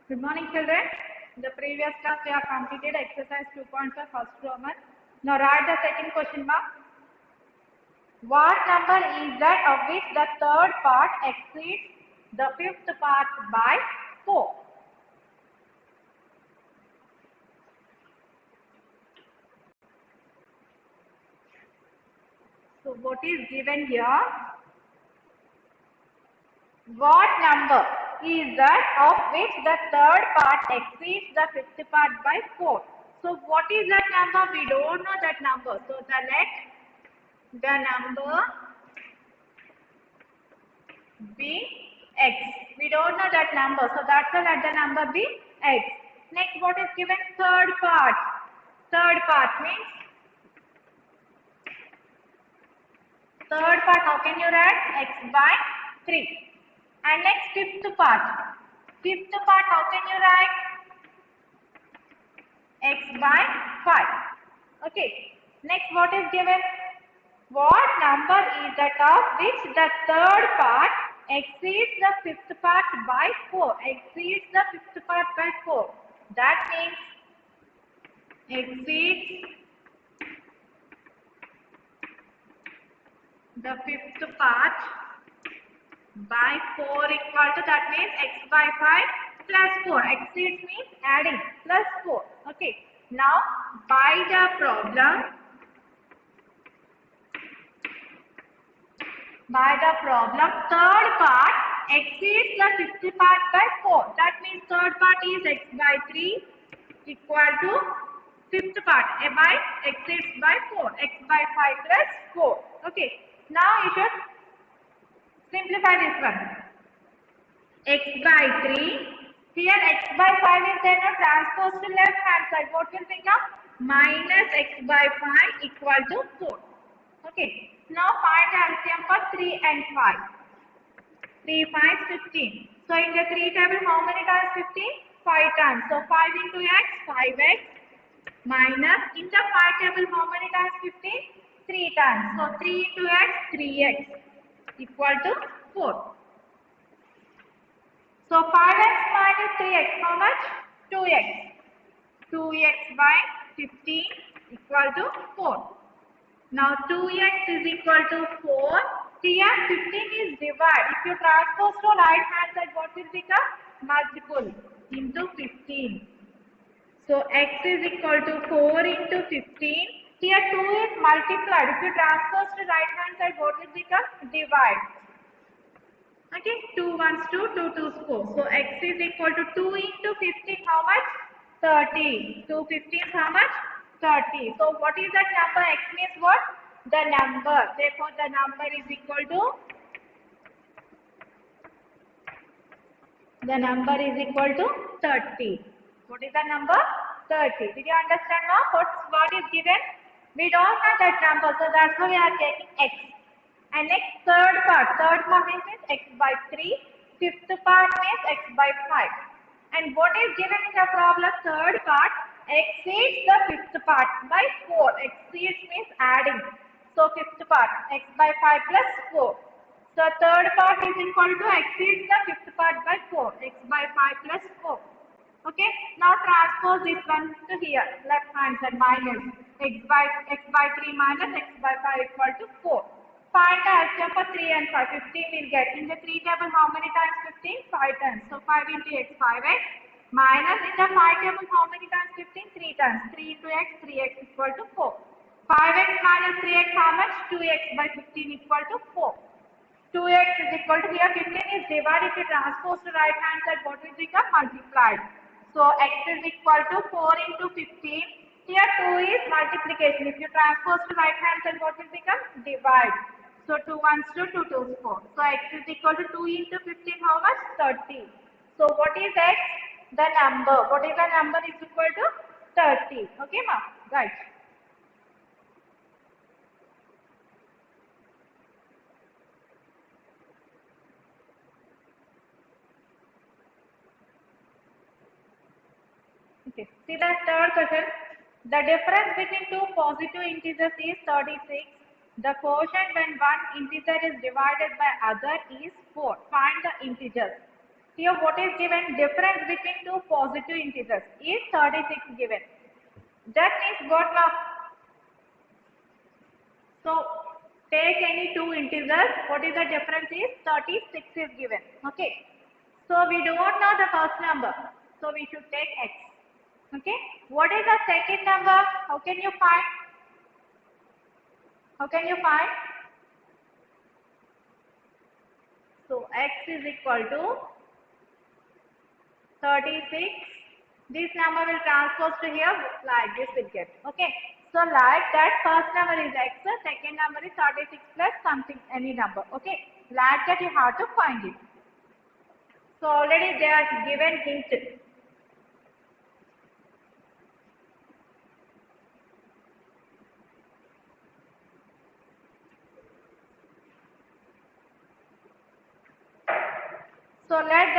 Good morning, children. In the previous class, we have completed exercise 2.5 first Roman. Now, write the second question mark. What number is that of which the third part exceeds the fifth part by 4? So, what is given here? What number is that of which the third part exceeds the fifth part by 4? So, what is that number? We don't know that number. So, let the number be x. We don't know that number. So, that's why let the number be x. Next, what is given? Third part. Third part means how can you write? X by 3. And next, fifth part. Fifth part, how can you write? X by 5. Okay. Next, what is given? What number is that of which the third part exceeds the fifth part by 4? Exceeds the fifth part by 4. That means exceeds the fifth part by 4 equal to, that means x by 5 plus 4. Exceeds means adding plus 4. Okay. Now, by the problem, third part exceeds the fifth part by 4. That means third part is x by 3 equal to fifth part by exceeds by 4. X by 5 plus 4. Okay. Now you should simplify this one. X by 3. Here x by 5 is there, now transpose to left hand side. What will become? Minus x by 5 equal to 4. Okay. Now find the LCM for 3 and 5. 3 5 15. So in the 3 table, how many times 15? 5 times. So 5 into x, 5x minus, in the 5 table, how many times 15? 3 times. So 3 into x, 3x equal to 4. So 5x minus 3x, how much? 2x. 2x by 15 equal to 4. Now 2x is equal to 4. Here 15 is divide. If you transpose to right hand side, what will become? Multiple into 15. So x is equal to 4 into 15. Here 2 is multiplied. If you transpose to right hand side, what will become? Divide. Okay, 2 ones 2, 2 twos 4. So x is equal to 2 into 15, how much? 30. 2 15 how much? 30. So what is that number? X means what? The number. Therefore the number is equal to 30. What is the number? 30. Did you understand now? What is given? We don't have that number, so that's why we are taking x. And next third part means x by 3. Fifth part means x by 5. And what is given in the problem? Third part exceeds the fifth part by 4. Exceeds means adding. So fifth part x by 5 plus 4. So third part is equal to exceeds the fifth part by 4. X by 5 plus 4. Okay. Now transpose this one to here. Left hand side minus x by 3 minus x by 5 equal to 4. Find the LCM for 3 and 5. 15 will get. In the 3 table, how many times 15? 5 times. So 5 into x, 5x. Minus in the 5 table, how many times 15? 3 times. 3 into x, 3x equal to 4. 5x minus 3x, how much? 2x by 15 equal to 4. 2x is equal to, here 15 is divided. If you transpose to right hand side, what will become? Multiplied. So x is equal to 4 into 15. Here 2 is multiplication. If you transpose to right hand side, what will become? Divide. So 2 ones 2, 2 twos 4. So x is equal to 2 into 15, how much? 30. So what is x? The number. What is the number is equal to 30. Okay, ma? Right. Okay. See the third question. The difference between two positive integers is 36. The quotient when one integer is divided by other is 4. Find the integers. Here what is given? Difference between two positive integers is 36 given. That means what now? So take any two integers. What is the difference is 36 is given. Okay. So we do not know the first number. So we should take x. Okay. What is the second number? How can you find? How can you find? So x is equal to 36. This number will transpose to here like this will get. Okay. So like that first number is x, second number is 36 plus something any number. Okay. Like that you have to find it. So already they are given hint. So let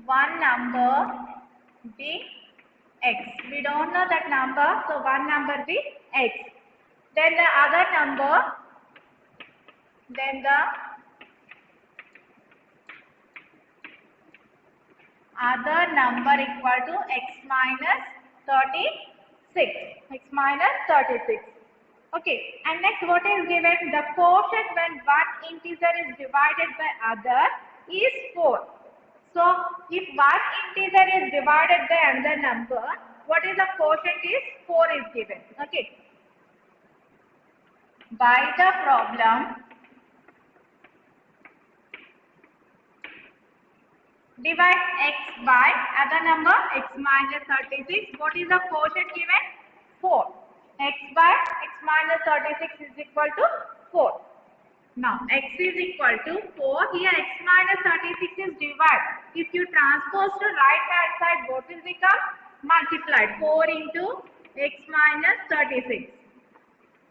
one number be x. We don't know that number, so one number be x. Then the other number, then the other number equal to x minus 36. X minus 36. Okay, and next what is given? The quotient when one integer is divided by other is 4. So, if one integer is divided by another number, what is the quotient is? 4 is given. Okay. By the problem, divide x by other number x minus 36. What is the quotient given? 4. X by x minus 36 is equal to 4. Now x is equal to 4. Here x minus 36 is divided. If you transpose to right hand side, what will become? Multiplied. 4 into x minus 36.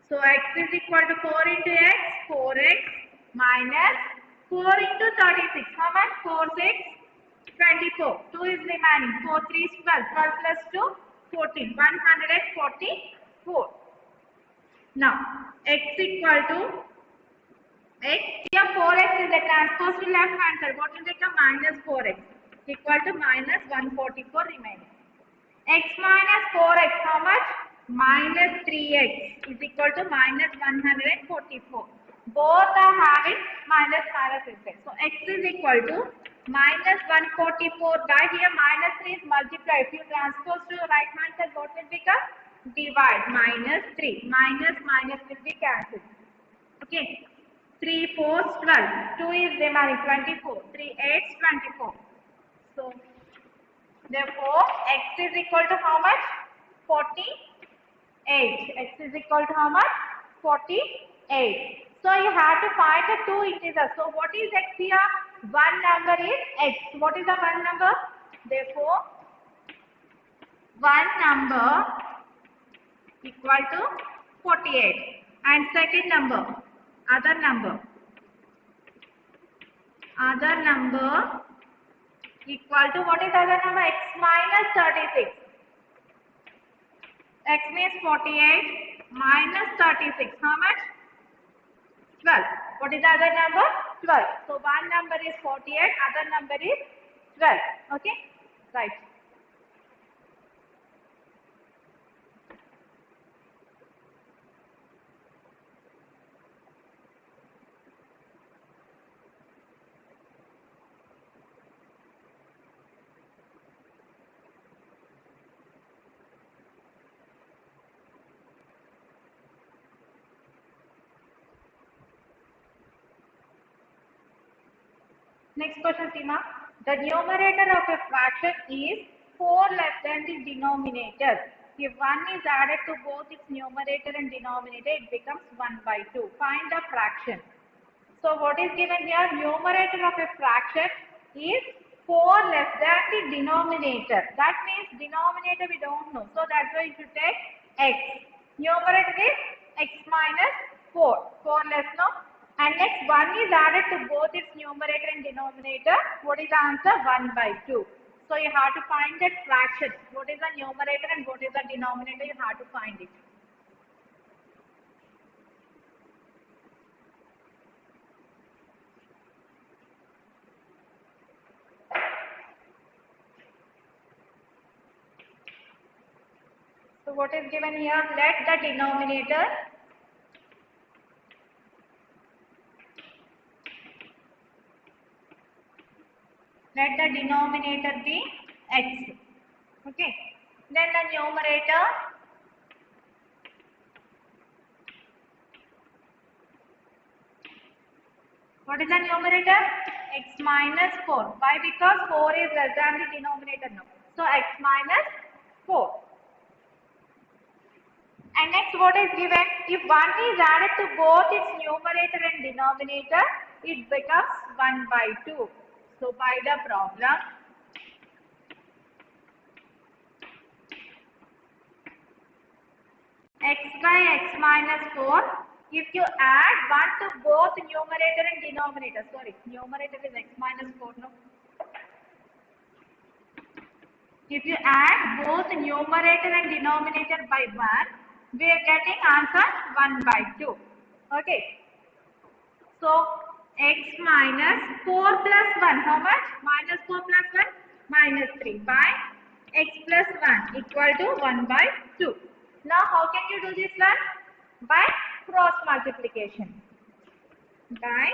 So x is equal to 4 into x. 4x minus 4 into 36. How much? 4, 6, 24. 2 is remaining. 4, 3 is 12. 12 plus 2, 14. 144. Now x equal to x, here 4x is the transpose to left hand side. What will become? Minus 4x equal to minus 144 remaining. X minus 4x, how much? Minus 3x is equal to minus 144. Both are having minus inside. So x is equal to minus 144 by here minus 3 is multiplied. If you transpose to right hand side, what will become? Divide. Minus 3. Minus will be cancelled. Okay. 3 4s 12. 2 is remaining 24. 3 8s 24. So therefore x is equal to how much? 48. X is equal to how much? 48. So you have to find the two integers. So what is x here? One number is x. What is the one number? Therefore one number equal to 48. And second number, other number equal to, what is other number? X minus 36. X means 48 minus 36. How much? 12. What is the other number? 12. So one number is 48, other number is 12. Okay? Right. Next question, Seema. The numerator of a fraction is 4 less than the denominator. If 1 is added to both its numerator and denominator, it becomes 1 by 2. Find the fraction. So what is given here? Numerator of a fraction is 4 less than the denominator. That means denominator we don't know. So that's why you should take x. Numerator is x minus 4. 4 less, no? And next 1 is added to both its numerator and denominator. What is the answer? 1 by 2. So you have to find that fraction. What is the numerator and what is the denominator? You have to find it. what is given here? Let the denominator be x. Okay. Then the numerator what is the numerator? X minus 4. Why? Because 4 is less than the denominator now. So x minus 4. And next what is given? If 1 is added to both its numerator and denominator, it becomes 1 by 2. So by the problem, x by x minus 4, if you add 1 to both numerator and denominator, numerator is x minus 4 no? If you add both numerator and denominator by 1, we are getting answer 1 by 2. Okay. So x minus 4 plus 1, how much? Minus 4 plus 1, minus 3 by x plus 1 equal to 1 by 2. Now how can you do this one? By cross multiplication. By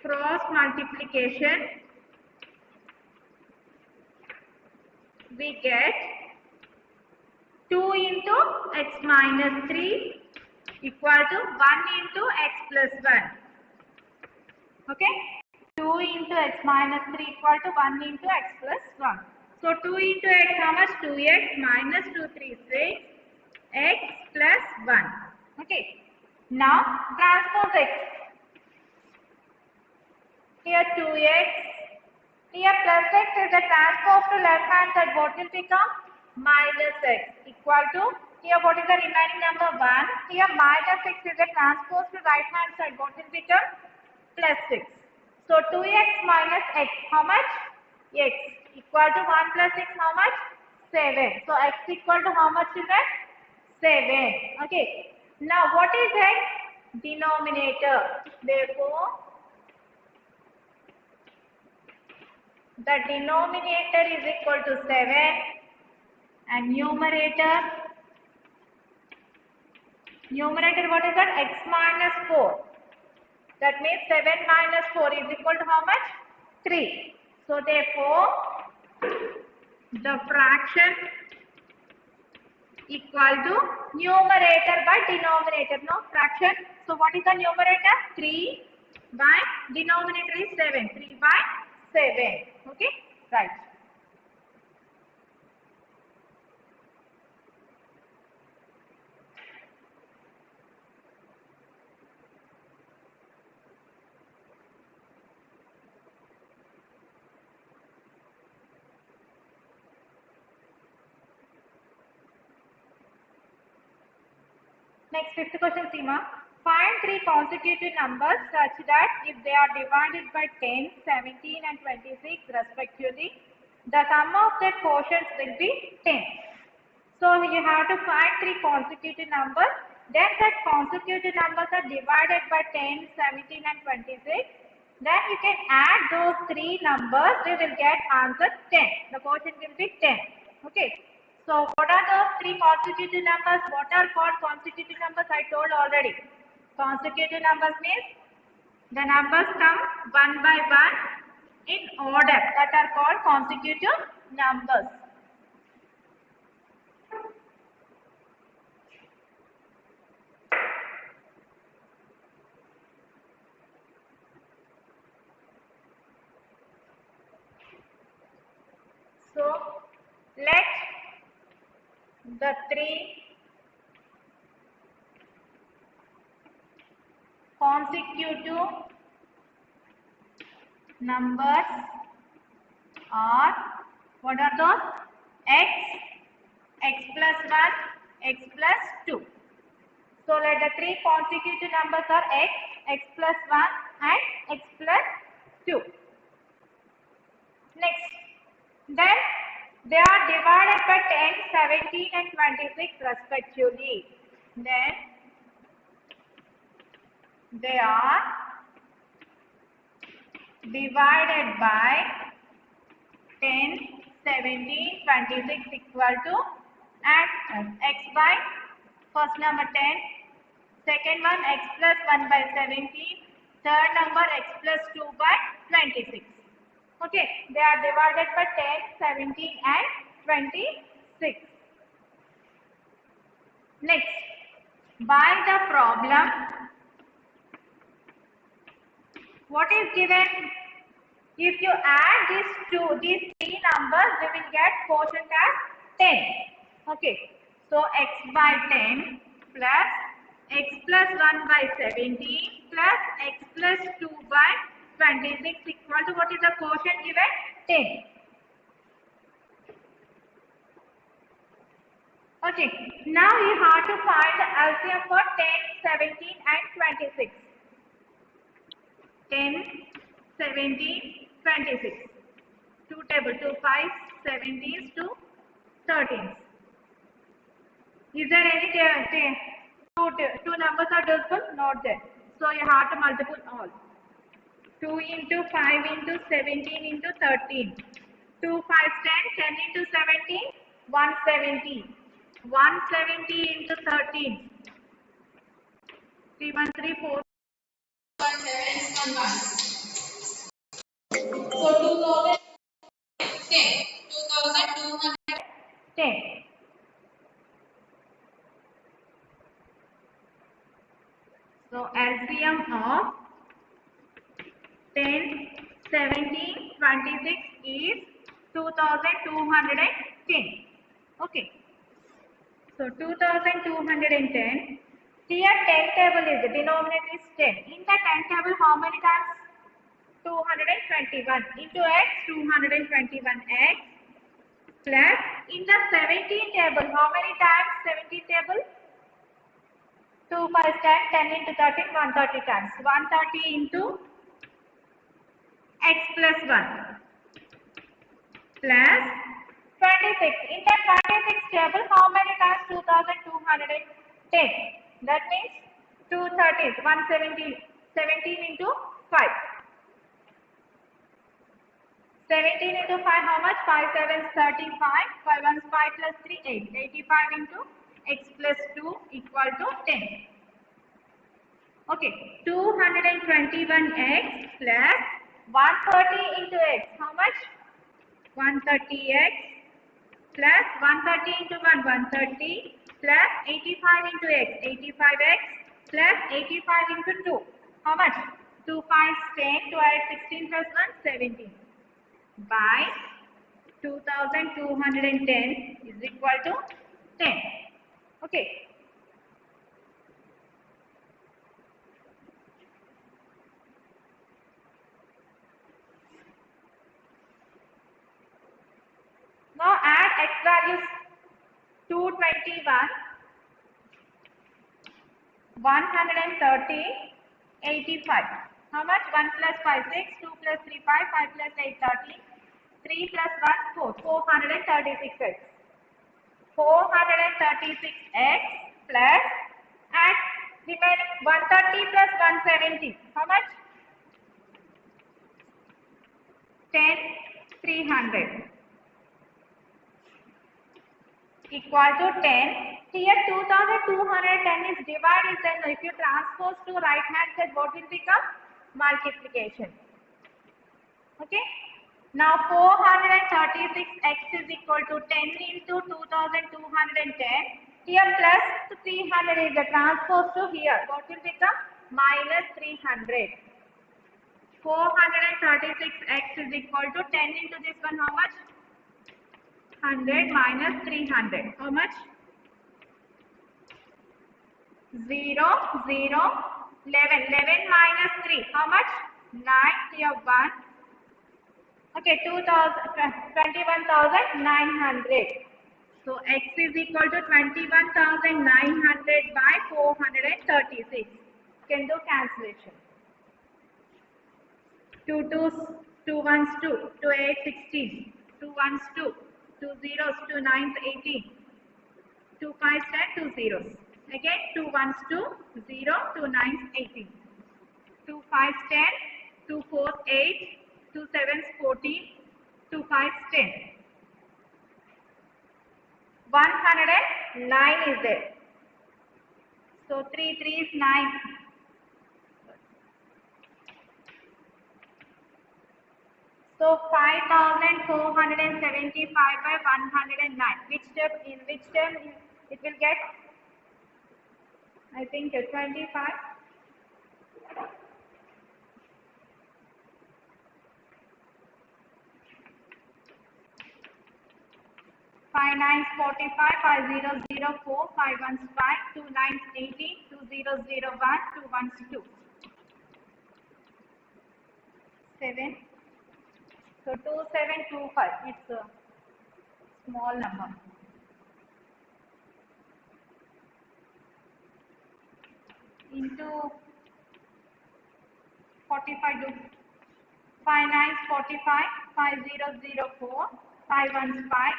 cross multiplication, we get 2 into x minus 3 equal to 1 into x plus 1. Okay? 2 into x minus 3 equal to 1 into x plus 1. So 2 into x, how much? 2x minus 2, 3, 6, x plus 1. Okay. Now transpose x. Here 2x. Here plus x is the transpose to left hand side. What will become? Minus x equal to, here what is the remaining number? 1. Here minus x is the transpose to right hand side. What will become? Plus 6. So 2x minus x, how much? X equal to 1 plus x, how much? 7. So x equal to how much is that? 7. Okay. Now what is x? Denominator. Therefore, the denominator is equal to 7 and numerator what is that? X minus 4. That means 7 minus 4 is equal to how much? 3. So therefore, the fraction equal to numerator by denominator. No fraction. So what is the numerator? 3 by denominator is 7. 3 by 7. Okay. Right. Next, fifth question, Seema. Find 3 consecutive numbers such that if they are divided by 10, 17 and 26 respectively, the sum of their quotients will be 10. So you have to find 3 consecutive numbers. Then that consecutive numbers are divided by 10, 17 and 26. Then you can add those 3 numbers. We will get answer 10. The quotient will be 10. Okay. So what are those 3 consecutive numbers? What are called consecutive numbers? I told already. Consecutive numbers means the numbers come one by one in order. That are called consecutive numbers. So let the 3 consecutive numbers are, what are those? X, x plus 1, x plus 2. So let the 3 consecutive numbers are x, x plus 1 and x plus 2. Next, then they are divided by 10, 17 and 26 respectively. Then they are divided by 10, 17, 26 equal to and x by first number 10, second one x plus 1 by 17, third number x plus 2 by 26. Okay, they are divided by 10, 17 and 26. Next, by the problem, what is given? If you add these three numbers, we will get quotient as 10. Okay, so x by 10 plus x plus 1 by 17 plus x plus 2 by 26 equal to what is the quotient given? 10. Okay, now you have to find the LCM for 10, 17 and 26. 10, 17, 26. 2 table, 2 5, 17s, 2 13s. Is there any two numbers are divisible? Not there. So you have to multiply all. 2 into 5 into 17 into 13. 2 5 10, 10 into 17, 170. 170 into 13. 3 1 3 4 1 7 1 1. So 2010. 2210. So LCM of 10, 17, 26 is 2210. Okay. So 2210. Here 10 table is the denominator is 10. In the 10 table, how many times? 221 into x, 221x plus in the 17 table, how many times? 17 table? 2 5 10, 10 into 13, 130 times. 130 into x plus 1 plus 26. In the 26 table, how many times? 2210. That means 230s, 170, 17 into 5. 17 into 5, how much? 5 7 35, 5 1 5 plus 3, 8. 85 into x plus 2 equal to 10. Okay, 221x plus 130 into x, how much? 130x plus 130 into 1, 130 plus 85 into x, 85x plus 85 into 2, how much? 2 5 10, 2 add 16 plus 1, 17 by 2210 is equal to 10. Okay. Now add x values 221, 130, 85. How much? 1 plus 5, 6, 2 plus 3, 5, 5 plus 8, 13, 3 plus 1, 4, 436x. 436x plus add remaining 130 plus 170. How much? 10, 300. Equal to 10. Here 2210 is divided, then if you transpose to right hand side, what will become? Multiplication. Okay. Now 436x is equal to 10 into 2210. Here plus 300 is the transpose to here. What will become? Minus 300. 436x is equal to 10 into this one, how much? 100 minus 300. How much? 0, 0, 11. 11 minus 3. How much? 9. Here 1. Okay, 21,900. So x is equal to 21,900 by 436. Can do cancellation. 2 2s, 2 1s 2, 2 8 16, 2 1s 2, 2 zeros, 2 9s 18, 2 5s 10, 2 zeros. Again 2 1s 2, 0, 2 9s 18, 2 5s 10, 2 4s 8, 2 7s 14, 2 5s 10. 109 is there. So 3 3 is 9. So 5475 by 109. Which term it will get? I think 25. 5 9 45, 5004, 5 1 5, 2 9 18, 2001, 2 1 2. 7. So 2725. It's a small number. Into 45 do 5 9 45, 5004, 5 1 5,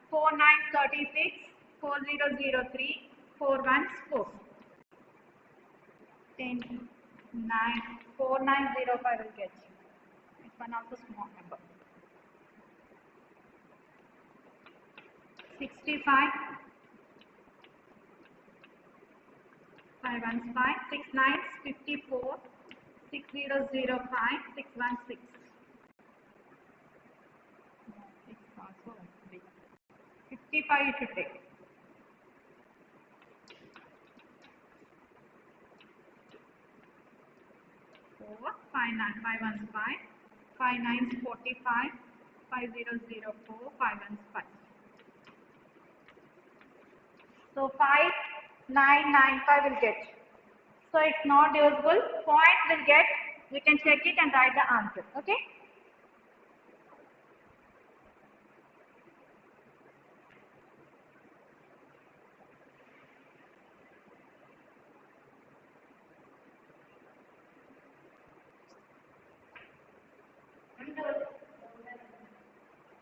4 9 36, 4003, 4 1 4. 10 9 4905 will get. It's one of the small number. 65 5 1 5, 6 9 54, 6005, 616. 55 you should take. 4 5 9 5 1 5, 5 9 45, 5004, 5 1 5. So 5995 will get. So it's not usable. Point will get. You can check it and write the answer. Okay.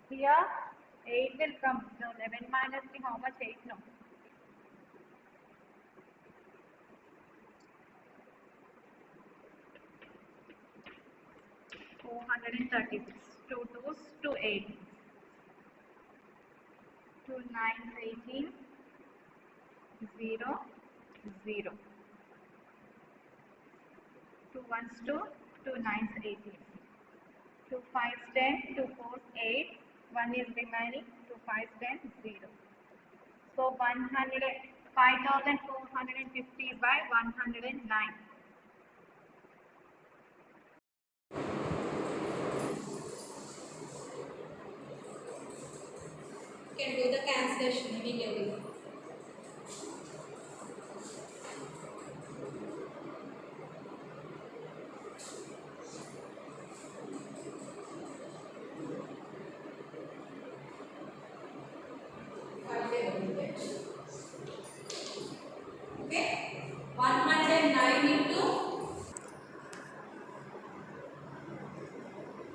Here 8 will come. No, 11 minus 3, how much 8? No. $436. 2 2s, 2 8. 2 9 18, 0 0. 2 1s 2, 2 9s 18. 2 5s 10, 2 4s 8. 1 is remaining. 2 5s 10, 0. So 5450 by 109. Can do the cancellation immediately.